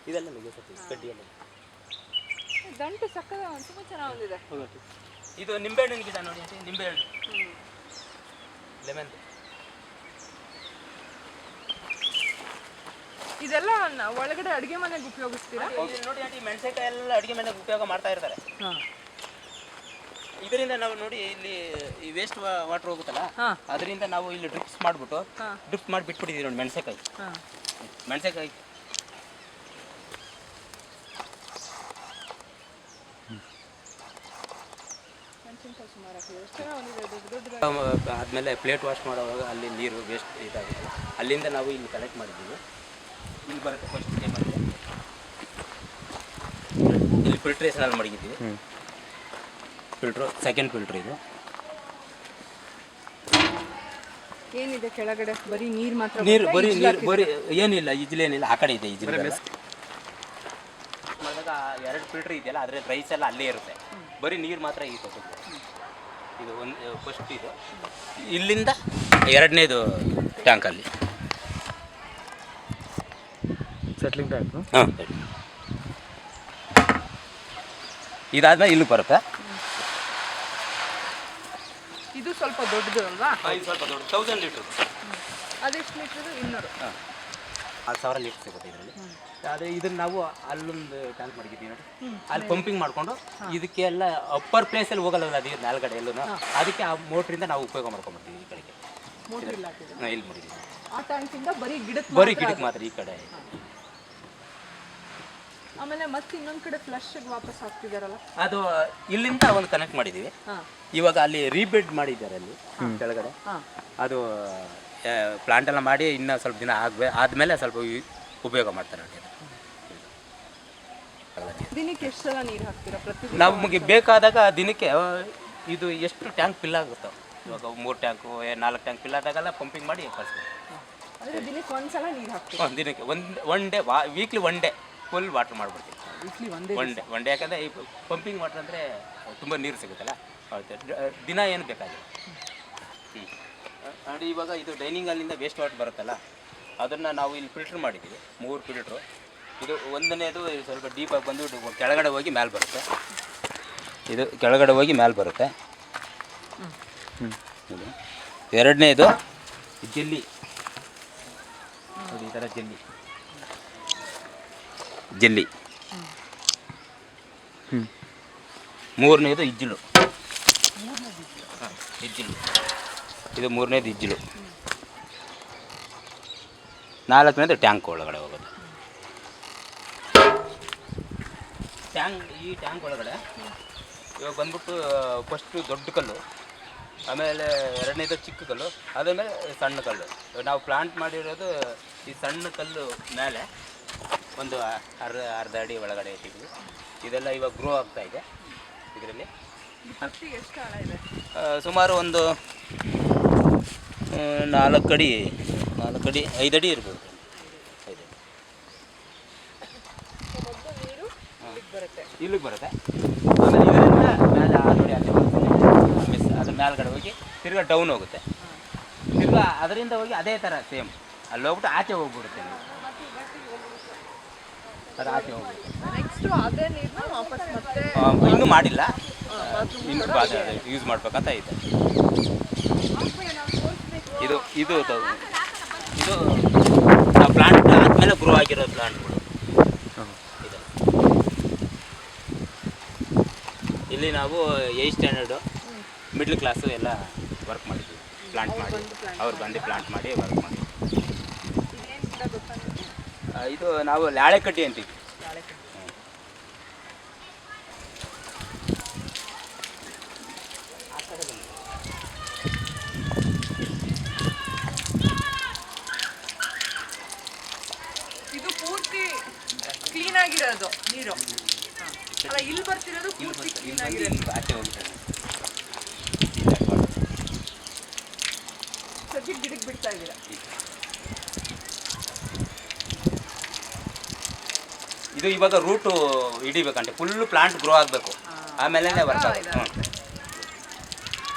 ಇದೆಲ್ಲ ಕಡ್ಡಿಯಲ್ಲ ದಂಟು ಸಕ್ಕದ ತುಂಬ ಚೆನ್ನಾಗಿದೆ. ಇದು ನಿಂಬೆಹಣ್ಣಿನ ಗಿಡ ನೋಡಿ, ನಿಂಬೆಹಣ್ಣು ಲೆಮನ್. ಇದೆಲ್ಲ ಒಳಗಡೆ ಅಡುಗೆ ಮನೆಗೆ ಉಪಯೋಗಿಸ್ತೀರಾ? ನೋಡಿ ಆಂಟಿ, ಮೆಣಸಿನಕಾಯಿ ಎಲ್ಲ ಅಡುಗೆ ಮನೆಗೆ ಉಪಯೋಗ ಮಾಡ್ತಾ ಇರ್ತಾರೆ. ಇದರಿಂದ ನಾವು ನೋಡಿ ಇಲ್ಲಿ ಈ ವೇಸ್ಟ್ ವಾಟರ್ ಹೋಗುತ್ತಲ್ಲ, ಅದರಿಂದ ನಾವು ಇಲ್ಲಿ ಡ್ರಿಪ್ಸ್ ಮಾಡಿಬಿಟ್ಟು ಡ್ರಿಪ್ ಮಾಡಿ ಬಿಟ್ಬಿಟ್ಟಿದ್ದೀವಿ ನೋಡಿ ಮೆಣಸಿನಕಾಯಿ. ಮೆಣಸಿನಕಾಯಿ ಆದಮೇಲೆ ಪ್ಲೇಟ್ ವಾಶ್ ಮಾಡುವಾಗ ಅಲ್ಲಿ ನೀರು ವೇಸ್ಟ್ ಇದಾಗುತ್ತೆ, ಅಲ್ಲಿಂದ ನಾವು ಇಲ್ಲಿ ಕಲೆಕ್ಟ್ ಮಾಡಿದ್ದೀವಿ. ಇಲ್ಲಿ ಬರುತ್ತೆ ಫಸ್ಟ್ ಟೈಮ್ ಅಲ್ಲಿ ಇಲ್ಲಿ ಫಿಲ್ಟ್ರೇಷನಲ್ಲಿ ಮಡಗಿದ್ದೀವಿ. ಫಿಲ್ಟ್ರು ಸೆಕೆಂಡ್ ಫಿಲ್ಟ್ರ್ ಇದು. ಏನಿದೆ ಕೆಳಗಡೆ? ಬರೀ ನೀರು ಮಾತ್ರ? ನೀರು ಬರೀ ಏನಿಲ್ಲ, ಇಜ್ಲೇನಿಲ್ಲ. ಆ ಕಡೆ ಇದೆ ಇಜ್ಲೆ ಮಾಡಿದಾಗ 2 ಫಿಲ್ಟ್ರ್ ಇದೆಯಲ್ಲ, ಅದರ ರೈಸ್ ಎಲ್ಲ ಅಲ್ಲೇ ಇರುತ್ತೆ. ಬರೀ ನೀರು ಮಾತ್ರ ಈ ತಗೊಂಡು ಇದು ಒಂದು ಫಸ್ಟ್ ಇದು. ಇಲ್ಲಿಂದ 2ನೇದು ಟ್ಯಾಂಕಲ್ಲಿ ಸೆಟ್ಲಿಂಗ್ ಟ್ಯಾಂಕ್. ಹಾಂ, ಇದಾದ್ಮೇಲೆ ಇಲ್ಲಿ ಬರುತ್ತೆ. ಇದು ಸ್ವಲ್ಪ ದೊಡ್ಡದು ಅಲ್ವಾ? ಇದು ಸ್ವಲ್ಪ ದೊಡ್ಡ 1000 ಲೀಟ್ರ್. ಅದೆಷ್ಟು ಲೀಟ್ರ್? 200. 1000 ಲೀಟ್ರ್ ಸಿಗುತ್ತೆ ಇದರಲ್ಲಿ. ಆದರೆ ಇದನ್ನು ನಾವು ಅಲ್ಲೊಂದು ಟ್ಯಾಂಕ್ ಮಾಡಿದ್ದೀವಿ ನೋಡಿ, ಅಲ್ಲಿ ಪಂಪಿಂಗ್ ಮಾಡಿಕೊಂಡು ಇದಕ್ಕೆಲ್ಲ ಅಪ್ಪರ್ ಪ್ಲೇಸಲ್ಲಿ ಹೋಗಲ್ಲ ಅದು ಮೇಲ್ಗಡೆ ಎಲ್ಲೂ, ಅದಕ್ಕೆ ಆ ಮೋಟ್ರಿಂದ ನಾವು ಉಪಯೋಗ ಮಾಡ್ಕೊಂಡ್ಬರ್ತೀವಿ ಈ ಕಡೆಗೆ. ಇಲ್ಲಿ ಮಾಡಿದ್ದೀವಿ. ಆ ಟ್ಯಾಂಕಿಂದ ಬರೀ ಗಿಡಕ್ಕೆ ಮಾತ್ರ ಈ ಕಡೆ. ಆಮೇಲೆ ಮತ್ತೆ ಇನ್ನೊಂದು ಕಡೆ ಫ್ಲಶ್ಗೆ ವಾಪಸ್ ಹಾಕ್ತಿದಾರಲ್ಲ, ಅದು ಇಲ್ಲಿಂದ ಒಂದು ಕನೆಕ್ಟ್ ಮಾಡಿದ್ದೀವಿ. ಇವಾಗ ಅಲ್ಲಿ ರೀಬೆಡ್ ಮಾಡಿದ್ದಾರೆ ಅಲ್ಲಿ ಕೆಳಗಡೆ. ಅದು ಪ್ಲಾಂಟ್ ಎಲ್ಲ ಮಾಡಿ ಇನ್ನೂ ಸ್ವಲ್ಪ ದಿನ ಆದಮೇಲೆ ಸ್ವಲ್ಪ ಉಪಯೋಗ ಮಾಡ್ತಾರೆ. ದಿನಕ್ಕೆ ಎಷ್ಟು ಸಲ ನೀರು ಹಾಕ್ತೀರಾ? ನಮಗೆ ಬೇಕಾದಾಗ ದಿನಕ್ಕೆ ಇದು ಎಷ್ಟು ಟ್ಯಾಂಕ್ ಫಿಲ್ ಆಗುತ್ತೋ, ಇವಾಗ 3 ಟ್ಯಾಂಕು 4 ಟ್ಯಾಂಕ್ ಫಿಲ್ ಆದಾಗೆಲ್ಲ ಪಂಪಿಂಗ್ ಮಾಡಿ ಕಳಿಸ್ತೀವಿ. ದಿನಕ್ಕೆ ಒಂದ್ಸಲ ನೀರು ಹಾಕ್ತೀವಿ? ದಿನಕ್ಕೆ one day, weekly 1 day full water ಮಾಡ್ಬಿಡ್ತೀವಿ. ವೀಕ್ಲಿ ಒನ್ ಡೇ ಯಾಕಂದರೆ ಈ ಪಂಪಿಂಗ್ ವಾಟರ್ ಅಂದರೆ ತುಂಬ ನೀರು ಸಿಗುತ್ತಲ್ಲ, ದಿನ ಏನು ಬೇಕಾಗಿಲ್ಲ. ನೋಡಿ ಇವಾಗ ಇದು ಡೈನಿಂಗ್ ಹಾಲಿಂದ ವೇಸ್ಟ್ ವಾಟರ್ ಬರುತ್ತಲ್ಲ, ಅದನ್ನು ನಾವು ಇಲ್ಲಿ ಫಿಲ್ಟ್ರ್ ಮಾಡಿದ್ದೀವಿ. 3 ಫಿಲ್ಟ್ರು. ಇದು 1ನೇದು ಸ್ವಲ್ಪ ಡೀಪಾಗಿ ಬಂದು ಕೆಳಗಡೆ ಹೋಗಿ ಮೇಲೆ ಬರುತ್ತೆ. ಇದು ಕೆಳಗಡೆ ಹೋಗಿ ಮೇಲೆ ಬರುತ್ತೆ. 2ನೇದು ಜಲ್ಲಿ ನೋಡಿ, ಈ ಥರ ಜಲ್ಲಿ. 3ನೇದು ಇಜ್ಜಿಲು. ಇದು 3ನೇದು ಇಜ್ಜಿಲು. 4ನೇದು ಟ್ಯಾಂಕ್ ಒಳಗಡೆ ಹೋಗೋದು. ಈ ಟ್ಯಾಂಕ್ ಒಳಗಡೆ ಇವಾಗ ಬಂದ್ಬಿಟ್ಟು ಫಸ್ಟು ದೊಡ್ಡ ಕಲ್ಲು, ಆಮೇಲೆ 2ನೇದು ಚಿಕ್ಕ ಕಲ್ಲು, ಅದಾದಮೇಲೆ ಸಣ್ಣ ಕಲ್ಲು. ನಾವು ಪ್ಲಾಂಟ್ ಮಾಡಿರೋದು ಈ ಸಣ್ಣ ಕಲ್ಲು ಮೇಲೆ ಒಂದು ಅರ್ಧ ಅಡಿ ಒಳಗಡೆ ಇಟ್ಟಿದ್ವಿ. ಇದೆಲ್ಲ ಇವಾಗ ಗ್ರೋ ಆಗ್ತಾ ಇದೆ. ಇದರಲ್ಲಿ ಸುಮಾರು ಒಂದು 4 ಅಡಿ 5 ಅಡಿ ಇರ್ಬೋದು. ಇಲ್ಲಿಗೆ ಬರುತ್ತೆ. ಆಮೇಲೆ ಇದರಿಂದ ಮೇಲೆ ನೋಡಿ ಅಲ್ಲಿ ಮಿಸ್ ಅದು ಮೇಲ್ಗಡೆ ಹೋಗಿ ತಿರ್ಗಾ ಡೌನ್ ಹೋಗುತ್ತೆ. ತಿರ್ಗಾ ಅದರಿಂದ ಹೋಗಿ ಅದೇ ಥರ ಸೇಮ್ ಅಲ್ಲಿ ಹೋಗ್ಬಿಟ್ಟು ಆಚೆ ಹೋಗ್ಬಿಡುತ್ತೆ. ಅದು ಆಚೆ ಹೋಗ್ಬಿಡುತ್ತೆ. ಇನ್ನೂ ಮಾಡಿಲ್ಲ, ಇನ್ನು ಯೂಸ್ ಮಾಡ್ಬೇಕಂತ ಇದೆ. ಇದು ಇದು ಇದು ಪ್ಲಾಂಟ್ ಆದಮೇಲೆ ಗ್ರೋ ಆಗಿರೋ ಪ್ಲಾಂಟ್ಗಳು. ಇಲ್ಲಿ ನಾವು 8th ಸ್ಟ್ಯಾಂಡರ್ಡು ಮಿಡ್ಲ್ ಕ್ಲಾಸು ಎಲ್ಲ ವರ್ಕ್ ಮಾಡಿದ್ವಿ. ಪ್ಲಾಂಟ್ ಮಾಡಿ ಅವ್ರು ಬಂದು ಪ್ಲಾಂಟ್ ಮಾಡಿ ವರ್ಕ್ ಮಾಡಿ. ಇದು ನಾವು ಲಾಳೆ ಕಡ್ಡಿ ಅಂತೀವಿ. ಇದು ಪೂರ್ತಿ ಕ್ಲೀನ್ ಆಗಿರೋದು ನೀರು ಅಲ್ಲ, ಇಲ್ಲಿ ಬರ್ತಿರೋದು ಪೂರ್ತಿ ಕ್ಲೀನ್ ಆಗಿರೋದು. ಆಚೆ ಹೋಗ್ತಾರೆ. ಸದ್ಯಕ್ಕೆ ಗಿಡಕ್ಕೆ ಬಿಡ್ತಾ ಇದ್ದೀರಾ? ಇದು ಇವಾಗ ರೂಟು ಹಿಡಿಬೇಕಂటే ಫುಲ್ಲು ಪ್ಲಾಂಟ್ ಗ್ರೋ ಆಗಬೇಕು, ಆಮೇಲೆ ವರ್ಕ್ ಆಗುತ್ತೆ.